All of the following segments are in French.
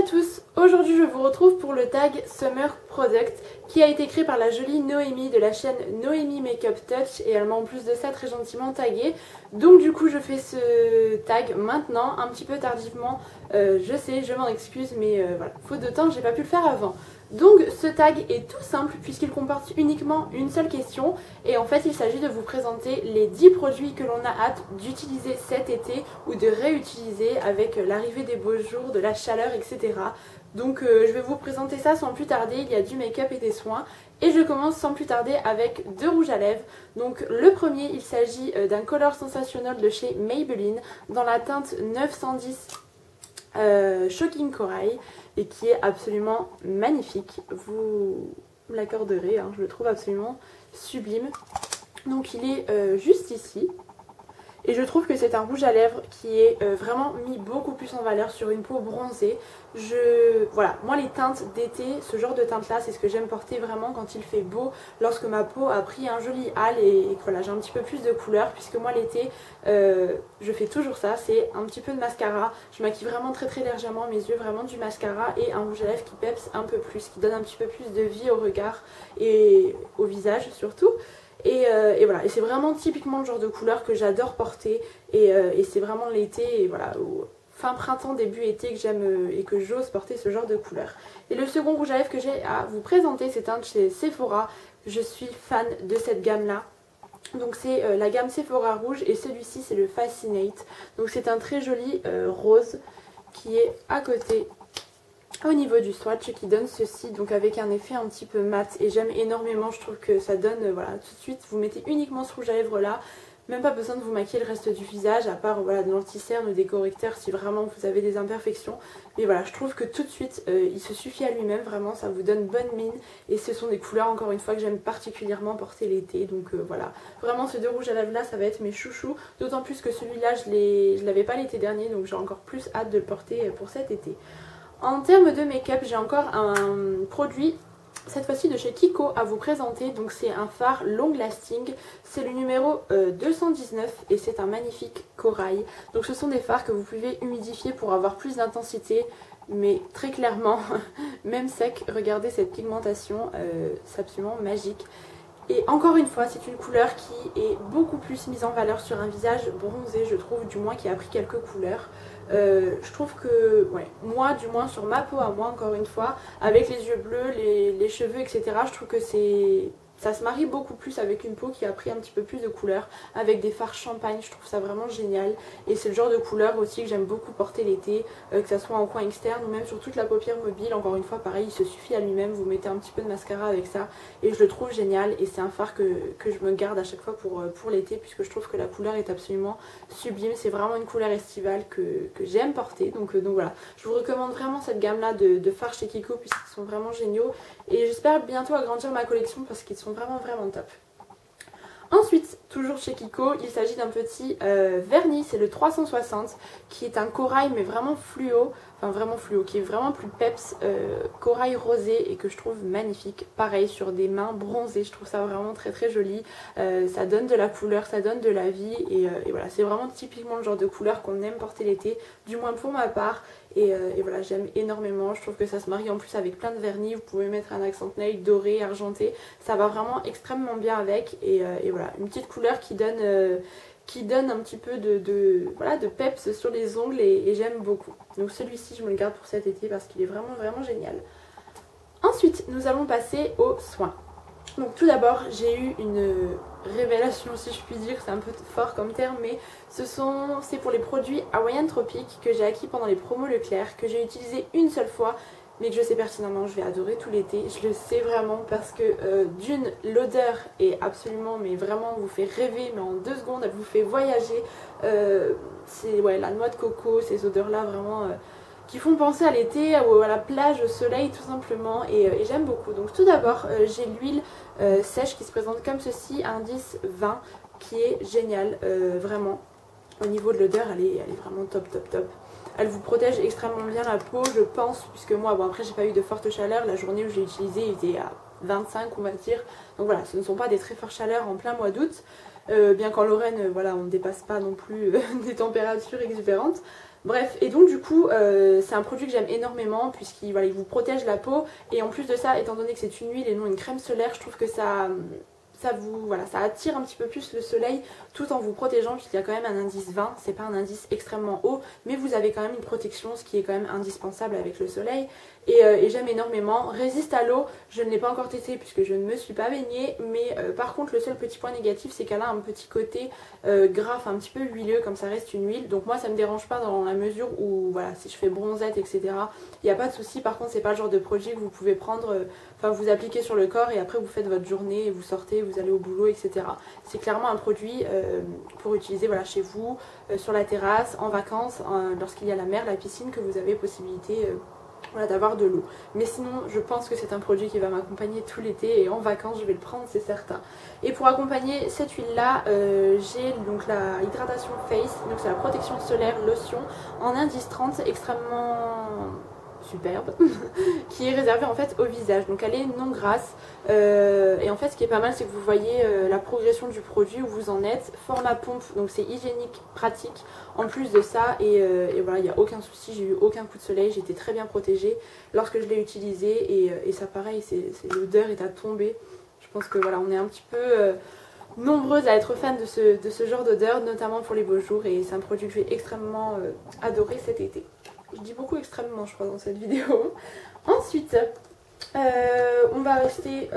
à tous, aujourd'hui je vous retrouve pour le tag Summer Product qui a été créé par la jolie Noémie de la chaîne Noémie Makeup Touch et elle m'a en plus de ça très gentiment tagué. Donc du coup je fais ce tag maintenant, un petit peu tardivement, je sais, je m'en excuse mais voilà, faute de temps j'ai pas pu le faire avant. Donc ce tag est tout simple puisqu'il comporte uniquement une seule question et en fait il s'agit de vous présenter les 10 produits que l'on a hâte d'utiliser cet été ou de réutiliser avec l'arrivée des beaux jours, de la chaleur, etc. Donc je vais vous présenter ça sans plus tarder, il y a du make-up et des soins et je commence sans plus tarder avec deux rouges à lèvres. Donc le premier il s'agit d'un Color Sensational de chez Maybelline dans la teinte 910 Shocking Corail et qui est absolument magnifique, vous l'accorderez, hein, je le trouve absolument sublime. Donc il est juste ici et je trouve que c'est un rouge à lèvres qui est vraiment mis beaucoup plus en valeur sur une peau bronzée. Voilà, moi les teintes d'été, ce genre de teinte là c'est ce que j'aime porter vraiment quand il fait beau, lorsque ma peau a pris un joli hâle et que voilà, j'ai un petit peu plus de couleur, puisque moi l'été je fais toujours ça, c'est un petit peu de mascara, je maquille vraiment très légèrement mes yeux, vraiment du mascara et un rouge à lèvres qui peps un peu plus, qui donne un petit peu plus de vie au regard et au visage surtout. Et voilà, et c'est vraiment typiquement le genre de couleur que j'adore porter et c'est vraiment l'été et voilà, fin printemps, début été que j'aime et que j'ose porter ce genre de couleur. Et le second rouge à lèvres que j'ai à vous présenter, c'est un de chez Sephora. Je suis fan de cette gamme là. Donc c'est la gamme Sephora rouge et celui-ci c'est le Fascinate. Donc c'est un très joli rose qui est à côté au niveau du swatch qui donne ceci, donc avec un effet un petit peu mat et j'aime énormément, je trouve que ça donne, voilà, tout de suite vous mettez uniquement ce rouge à lèvres là, même pas besoin de vous maquiller le reste du visage à part voilà, de l'anti-cerne ou des correcteurs si vraiment vous avez des imperfections, mais voilà, je trouve que tout de suite il se suffit à lui-même, vraiment ça vous donne bonne mine et ce sont des couleurs encore une fois que j'aime particulièrement porter l'été, donc voilà, vraiment ces deux rouges à lèvres là ça va être mes chouchous, d'autant plus que celui-là je l'avais pas l'été dernier donc j'ai encore plus hâte de le porter pour cet été. En termes de make-up, j'ai encore un produit, cette fois-ci de chez Kiko, à vous présenter. Donc c'est un fard long lasting, c'est le numéro 219 et c'est un magnifique corail. Donc ce sont des fards que vous pouvez humidifier pour avoir plus d'intensité, mais très clairement, même sec, regardez cette pigmentation, c'est absolument magique. Et encore une fois, c'est une couleur qui est beaucoup plus mise en valeur sur un visage bronzé, je trouve, du moins qui a pris quelques couleurs. Je trouve que, ouais, moi, du moins sur ma peau à moi, encore une fois, avec les yeux bleus, les cheveux, etc., je trouve que ça se marie beaucoup plus avec une peau qui a pris un petit peu plus de couleur, avec des fards champagne, je trouve ça vraiment génial. Et c'est le genre de couleur aussi que j'aime beaucoup porter l'été, que ça soit en coin externe ou même sur toute la paupière mobile. Encore une fois, pareil, il se suffit à lui-même, vous mettez un petit peu de mascara avec ça et je le trouve génial. Et c'est un fard que je me garde à chaque fois pour l'été, puisque je trouve que la couleur est absolument sublime. C'est vraiment une couleur estivale que j'aime porter. Donc voilà, je vous recommande vraiment cette gamme-là de fards chez Kiko, puisqu'ils sont vraiment géniaux. Et j'espère bientôt agrandir ma collection parce qu'ils sont vraiment top. Ensuite, toujours chez Kiko, il s'agit d'un petit vernis, c'est le 360 qui est un corail mais vraiment fluo, qui est vraiment plus peps, corail rosé et que je trouve magnifique. Pareil sur des mains bronzées, je trouve ça vraiment très joli, ça donne de la couleur, ça donne de la vie et voilà, c'est vraiment typiquement le genre de couleur qu'on aime porter l'été, du moins pour ma part. Et voilà, j'aime énormément, je trouve que ça se marie en plus avec plein de vernis, vous pouvez mettre un accent nail doré, argenté, ça va vraiment extrêmement bien avec et voilà, une petite couleur qui donne un petit peu voilà, de peps sur les ongles et j'aime beaucoup. Donc celui-ci je me le garde pour cet été parce qu'il est vraiment génial. Ensuite nous allons passer aux soins. Donc tout d'abord j'ai eu une révélation si je puis dire, c'est un peu fort comme terme, mais c'est pour les produits Hawaiian Tropic que j'ai acquis pendant les promos Leclerc, que j'ai utilisé une seule fois, mais que je sais pertinemment je vais adorer tout l'été, je le sais vraiment parce que d'une, l'odeur est absolument, mais vraiment vous fait rêver, mais en 2 secondes elle vous fait voyager, c'est ouais, la noix de coco, ces odeurs là vraiment qui font penser à l'été, à la plage, au soleil tout simplement et j'aime beaucoup. Donc tout d'abord j'ai l'huile sèche qui se présente comme ceci, indice 20, qui est géniale, vraiment au niveau de l'odeur elle est vraiment top. Elle vous protège extrêmement bien la peau je pense, puisque moi bon après j'ai pas eu de forte chaleur, la journée où j'ai utilisé il était à 25 on va dire, donc voilà ce ne sont pas des très fortes chaleurs en plein mois d'août, bien qu'en Lorraine voilà on ne dépasse pas non plus des températures exubérantes. Bref, et donc du coup c'est un produit que j'aime énormément puisqu'il voilà, il vous protège la peau et en plus de ça, étant donné que c'est une huile et non une crème solaire, je trouve que ça attire un petit peu plus le soleil tout en vous protégeant puisqu'il y a quand même un indice 20, c'est pas un indice extrêmement haut mais vous avez quand même une protection, ce qui est quand même indispensable avec le soleil et j'aime énormément. Résiste à l'eau, je ne l'ai pas encore testé puisque je ne me suis pas baignée mais par contre le seul petit point négatif c'est qu'elle a un petit côté gras, un petit peu huileux comme ça reste une huile, donc moi ça me dérange pas dans la mesure où voilà, si je fais bronzette etc il n'y a pas de souci. Par contre c'est pas le genre de produit que vous pouvez prendre, vous appliquez sur le corps et après vous faites votre journée et vous sortez, vous allez au boulot etc. C'est clairement un produit pour utiliser voilà, chez vous, sur la terrasse, en vacances, lorsqu'il y a la mer, la piscine, que vous avez possibilité voilà, d'avoir de l'eau. Mais sinon je pense que c'est un produit qui va m'accompagner tout l'été et en vacances je vais le prendre, c'est certain. Et pour accompagner cette huile là j'ai donc la hydratation face, donc c'est la protection solaire lotion en indice 30 extrêmement superbe qui est réservée en fait au visage, donc elle est non grasse et en fait ce qui est pas mal c'est que vous voyez la progression du produit où vous en êtes, format pompe, donc c'est hygiénique, pratique en plus de ça et voilà, il n'y a aucun souci, j'ai eu aucun coup de soleil, j'étais très bien protégée lorsque je l'ai utilisé et ça pareil, l'odeur est à tomber. Je pense que voilà, on est un petit peu nombreuses à être fans de ce genre d'odeur, notamment pour les beaux jours et c'est un produit que j'ai extrêmement adoré cet été. Je dis beaucoup extrêmement je crois dans cette vidéo. Ensuite on va rester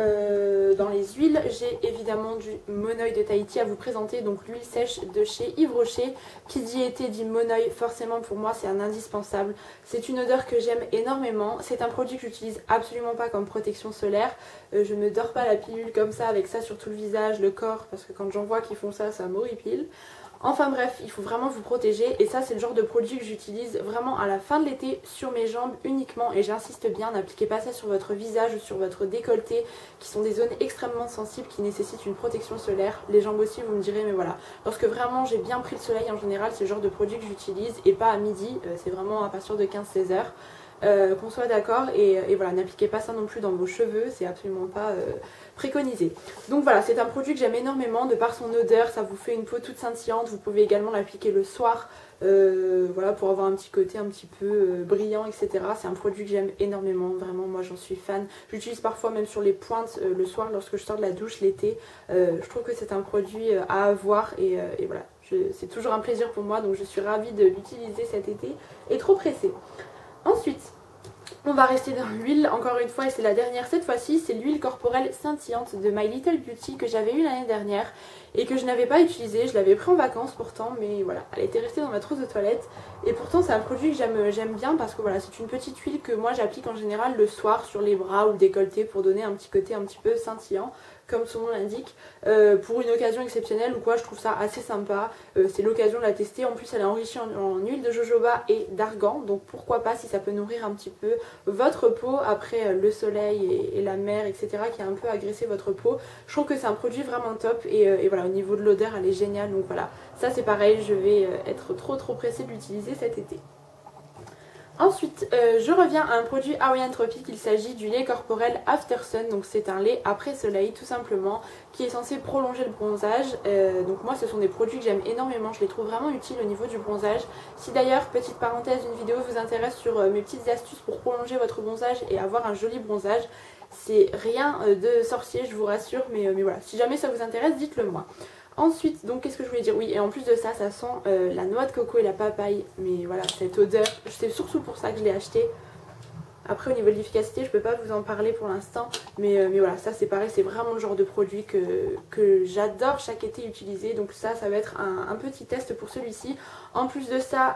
dans les huiles. J'ai évidemment du Monoï de Tahiti à vous présenter, donc l'huile sèche de chez Yves Rocher. Qui dit été dit Monoï, forcément pour moi c'est un indispensable. C'est une odeur que j'aime énormément. C'est un produit que j'utilise absolument pas comme protection solaire. Je ne dors pas la pilule comme ça avec ça sur tout le visage, le corps, parce que quand j'en vois qui font ça, ça m'horripile. Enfin bref, il faut vraiment vous protéger et ça c'est le genre de produit que j'utilise vraiment à la fin de l'été sur mes jambes uniquement et j'insiste bien, n'appliquez pas ça sur votre visage ou sur votre décolleté qui sont des zones extrêmement sensibles qui nécessitent une protection solaire. Les jambes aussi vous me direz mais voilà, lorsque vraiment j'ai bien pris le soleil en général c'est le genre de produit que j'utilise et pas à midi, c'est vraiment à partir de 15-16 heures. Qu'on soit d'accord et voilà, n'appliquez pas ça non plus dans vos cheveux, c'est absolument pas préconisé. Donc voilà, c'est un produit que j'aime énormément de par son odeur, ça vous fait une peau toute scintillante, vous pouvez également l'appliquer le soir voilà, pour avoir un petit côté un petit peu brillant etc. C'est un produit que j'aime énormément, vraiment moi j'en suis fan, j'utilise parfois même sur les pointes le soir lorsque je sors de la douche l'été, je trouve que c'est un produit à avoir et voilà, c'est toujours un plaisir pour moi donc je suis ravie de l'utiliser cet été et trop pressée. Ensuite, on va rester dans l'huile, encore une fois, et c'est la dernière cette fois-ci, c'est l'huile corporelle scintillante de My Little Beauty que j'avais eu l'année dernière et que je n'avais pas utilisée, je l'avais pris en vacances pourtant, mais voilà, elle était restée dans ma trousse de toilette et pourtant c'est un produit que j'aime bien parce que voilà, c'est une petite huile que moi j'applique en général le soir sur les bras ou le décolleté pour donner un petit côté un petit peu scintillant, comme son nom l'indique, pour une occasion exceptionnelle ou quoi, je trouve ça assez sympa, c'est l'occasion de la tester, en plus elle est enrichie en huile de jojoba et d'argan, donc pourquoi pas si ça peut nourrir un petit peu votre peau après le soleil et la mer etc. qui a un peu agressé votre peau, je trouve que c'est un produit vraiment top et voilà, au niveau de l'odeur elle est géniale, donc voilà, ça c'est pareil, je vais être trop pressée de l'utiliser cet été. Ensuite, je reviens à un produit Hawaiian Tropic, il s'agit du lait corporel After Sun, donc c'est un lait après soleil tout simplement, qui est censé prolonger le bronzage, donc moi ce sont des produits que j'aime énormément, je les trouve vraiment utiles au niveau du bronzage. Si d'ailleurs, petite parenthèse, une vidéo vous intéresse sur mes petites astuces pour prolonger votre bronzage et avoir un joli bronzage, c'est rien de sorcier je vous rassure, mais voilà, si jamais ça vous intéresse dites-le moi. Ensuite, donc qu'est-ce que je voulais dire? Oui, et en plus de ça, ça sent la noix de coco et la papaye. Mais voilà, cette odeur, c'est surtout pour ça que je l'ai acheté. Après, au niveau de l'efficacité, je peux pas vous en parler pour l'instant. Mais voilà, ça c'est pareil, c'est vraiment le genre de produit que j'adore chaque été utiliser. Donc ça va être un petit test pour celui-ci. En plus de ça,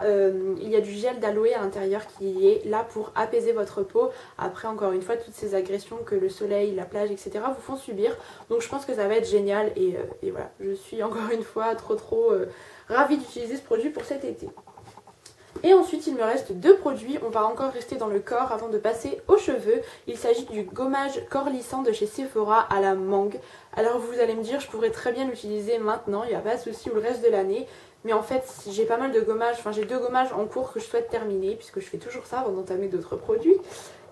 il y a du gel d'aloe à l'intérieur qui est là pour apaiser votre peau. Après, encore une fois, toutes ces agressions que le soleil, la plage, etc. vous font subir. Donc je pense que ça va être génial. Et voilà, je suis encore une fois trop ravie d'utiliser ce produit pour cet été. Et ensuite il me reste deux produits, on va encore rester dans le corps avant de passer aux cheveux. Il s'agit du gommage corps lissant de chez Sephora à la mangue. Alors vous allez me dire je pourrais très bien l'utiliser maintenant, il n'y a pas de souci, ou le reste de l'année. Mais en fait j'ai pas mal de gommages, enfin j'ai deux gommages en cours que je souhaite terminer puisque je fais toujours ça avant d'entamer d'autres produits.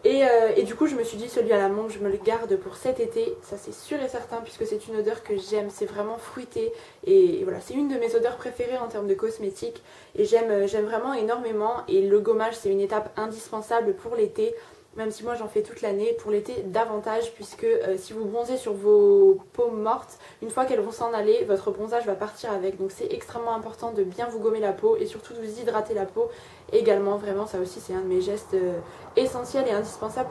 Et du coup je me suis dit celui à la menthe je me le garde pour cet été, ça c'est sûr et certain puisque c'est une odeur que j'aime, c'est vraiment fruité et voilà, c'est une de mes odeurs préférées en termes de cosmétiques et j'aime vraiment énormément et le gommage c'est une étape indispensable pour l'été. Même si moi j'en fais toute l'année, pour l'été davantage puisque si vous bronzez sur vos peaux mortes, une fois qu'elles vont s'en aller, votre bronzage va partir avec. Donc c'est extrêmement important de bien vous gommer la peau et surtout de vous hydrater la peau également. Vraiment ça aussi c'est un de mes gestes essentiels et indispensables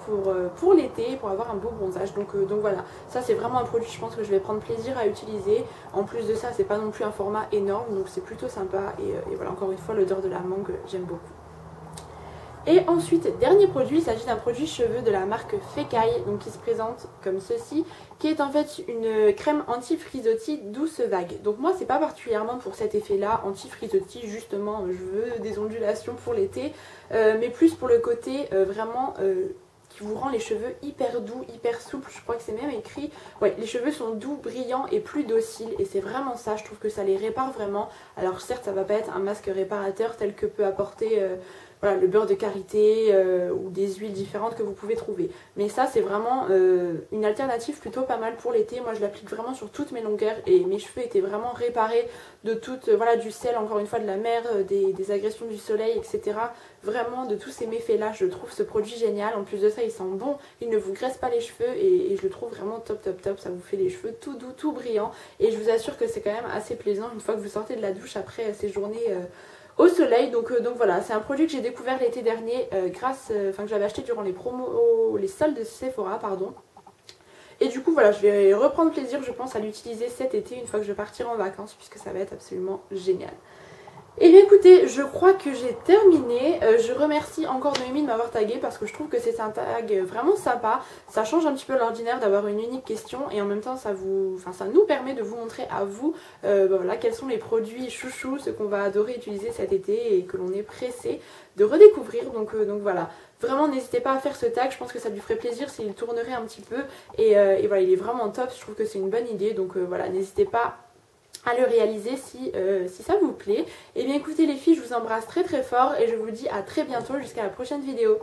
pour l'été, pour avoir un beau bronzage. Donc voilà, ça c'est vraiment un produit je pense que je vais prendre plaisir à utiliser. En plus de ça c'est pas non plus un format énorme donc c'est plutôt sympa et voilà, encore une fois l'odeur de la mangue j'aime beaucoup. Et ensuite, dernier produit, il s'agit d'un produit cheveux de la marque Fekkai, donc qui se présente comme ceci, qui est en fait une crème anti-frisottis douce vague. Donc moi, c'est pas particulièrement pour cet effet-là, anti-frisottis, justement, je veux des ondulations pour l'été, mais plus pour le côté vraiment qui vous rend les cheveux hyper doux, hyper souples. Je crois que c'est même écrit, ouais, les cheveux sont doux, brillants et plus dociles, et c'est vraiment ça, je trouve que ça les répare vraiment. Alors certes, ça va pas être un masque réparateur tel que peut apporter voilà, le beurre de karité ou des huiles différentes que vous pouvez trouver. Mais ça c'est vraiment une alternative plutôt pas mal pour l'été. Moi je l'applique vraiment sur toutes mes longueurs et mes cheveux étaient vraiment réparés de toute, voilà, du sel, encore une fois de la mer, des agressions du soleil, etc. Vraiment de tous ces méfaits là, je trouve ce produit génial. En plus de ça il sent bon, il ne vous graisse pas les cheveux et je le trouve vraiment top top top. Ça vous fait les cheveux tout doux, tout brillants et je vous assure que c'est quand même assez plaisant une fois que vous sortez de la douche après ces journées au soleil. Donc voilà, c'est un produit que j'ai découvert l'été dernier que j'avais acheté durant les promos, les soldes de Sephora, pardon. Et du coup voilà, je vais reprendre plaisir je pense à l'utiliser cet été une fois que je partirai en vacances puisque ça va être absolument génial. Et bien écoutez, je crois que j'ai terminé. Je remercie encore Noémie de m'avoir tagué parce que je trouve que c'est un tag vraiment sympa. Ça change un petit peu l'ordinaire d'avoir une unique question et en même temps ça nous permet de vous montrer à vous voilà, quels sont les produits chouchous, ce qu'on va adorer utiliser cet été et que l'on est pressé de redécouvrir. Donc voilà, vraiment n'hésitez pas à faire ce tag, je pense que ça lui ferait plaisir s'il tournerait un petit peu. Et voilà, il est vraiment top, je trouve que c'est une bonne idée. Donc voilà, n'hésitez pas à le réaliser si ça vous plaît. Et bien écoutez les filles, je vous embrasse très très fort et je vous dis à très bientôt jusqu'à la prochaine vidéo.